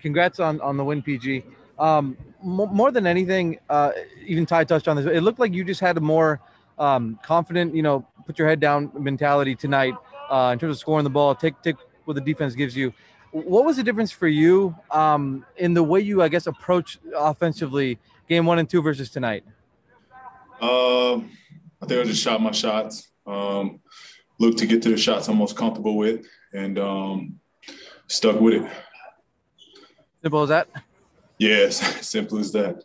Congrats on the win, PG. More than anything, even Ty touched on this. It looked like you just had a more confident, put your head down mentality tonight in terms of scoring the ball. Take what the defense gives you. What was the difference for you in the way you, I guess, approach offensively game 1 and 2 versus tonight? I think I just shot my shots. Looked to get to the shots I'm most comfortable with, and stuck with it. Simple as that? Yes, simple as that.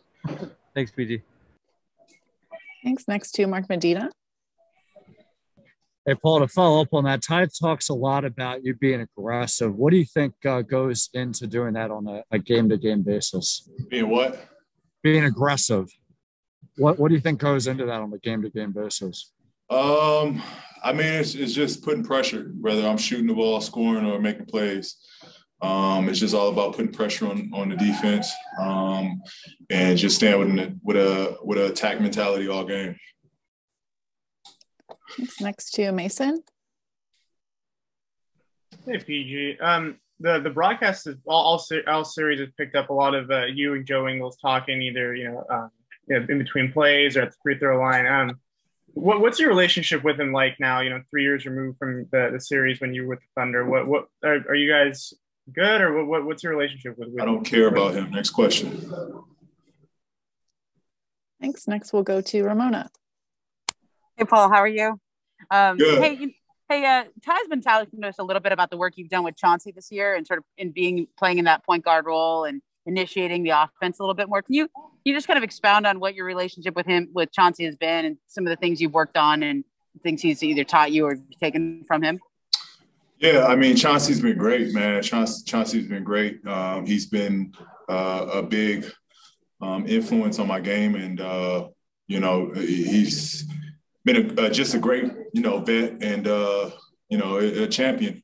Thanks, PG. Thanks. Next to Mark Medina. Hey, Paul, to follow up on that, Ty talks a lot about you being aggressive. What do you think goes into doing that on a game-to-game basis? Being what? Being aggressive. What do you think goes into that on a game-to-game basis? I mean, it's just putting pressure, whether I'm shooting the ball, scoring, or making plays. It's just all about putting pressure on the defense and just staying with a attack mentality all game. Thanks. Next to Mason. Hey, PG. The broadcast is all series has picked up a lot of you and Joe Ingles talking either in between plays or at the free throw line. What's your relationship with him like now? 3 years removed from the series when you were with the Thunder. What are you guys good, or what's your relationship with him? I don't care about him. Next question. Thanks. Next, we'll go to Ramona. Hey, Paul, how are you? Good. Hey, Ty's been telling us a little bit about the work you've done with Chauncey this year and sort of playing in that point guard role and initiating the offense a little bit more. Can you just kind of expound on what your relationship with Chauncey has been and some of the things you've worked on and things he's either taught you or taken from him? Yeah, I mean, Chauncey's been great, man. Chauncey's been great. He's been a big influence on my game, and he's been just a great vet and a champion.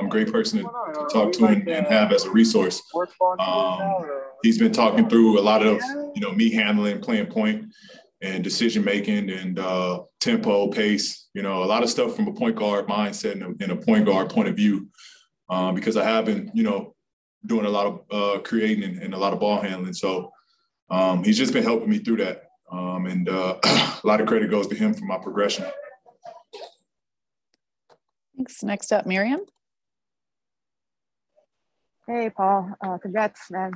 Great person to talk to and have as a resource. He's been talking through a lot of me handling, playing point, and decision making, and tempo, pace. A lot of stuff from a point guard mindset and a point guard point of view. Because I have been doing a lot of creating and a lot of ball handling. So he's just been helping me through that. And a lot of credit goes to him for my progression. Thanks. Next up, Miriam. Hey, Paul. Congrats, man.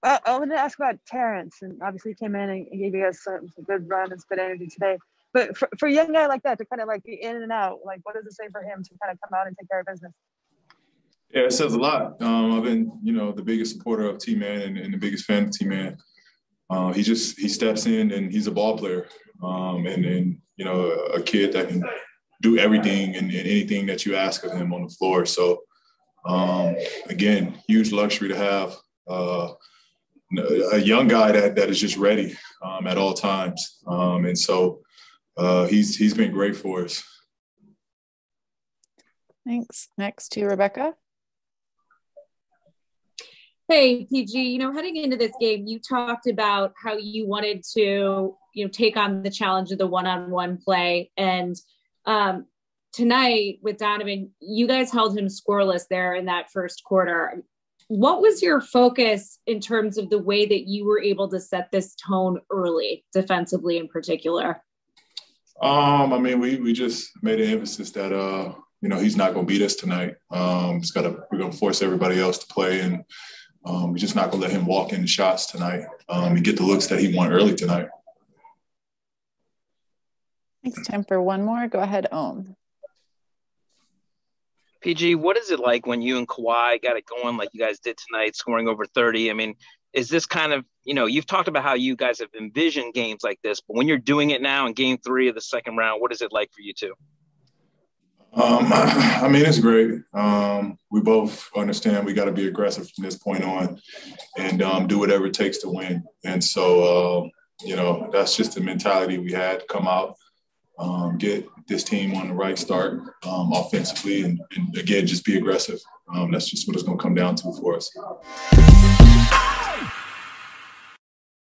I wanted to ask about Terence, and obviously he came in and gave you guys some good run and good energy today. But for a young guy like that to kind of like be in and out, like what does it say for him to kind of come out and take care of business? Yeah, it says a lot. I've been, the biggest supporter of T-Man and the biggest fan of T-Man. He steps in and he's a ball player, and a kid that can do everything and anything that you ask of him on the floor. So again, huge luxury to have a young guy that is just ready at all times, and so he's been great for us. Thanks. Next to Rebecca. Hey, PG, heading into this game, you talked about how you wanted to, take on the challenge of the one-on-one play. And tonight with Donovan, you guys held him scoreless there in that first quarter. What was your focus in terms of the way that you were able to set this tone early, defensively in particular? I mean, we just made an emphasis that, he's not going to beat us tonight. We're going to force everybody else to play, and we're just not going to let him walk in the shots tonight and get the looks that he won early tonight. Thanks. Time for one more. Go ahead, Ohm. PG, what is it like when you and Kawhi got it going like you guys did tonight, scoring over 30? I mean, is this kind of, you've talked about how you guys have envisioned games like this, but when you're doing it now in game 3 of the second round, what is it like for you two? I mean, it's great. We both understand we got to be aggressive from this point on and do whatever it takes to win. And so, that's just the mentality we had to come out, get this team on the right start offensively, and again, just be aggressive. That's just what it's going to come down to for us.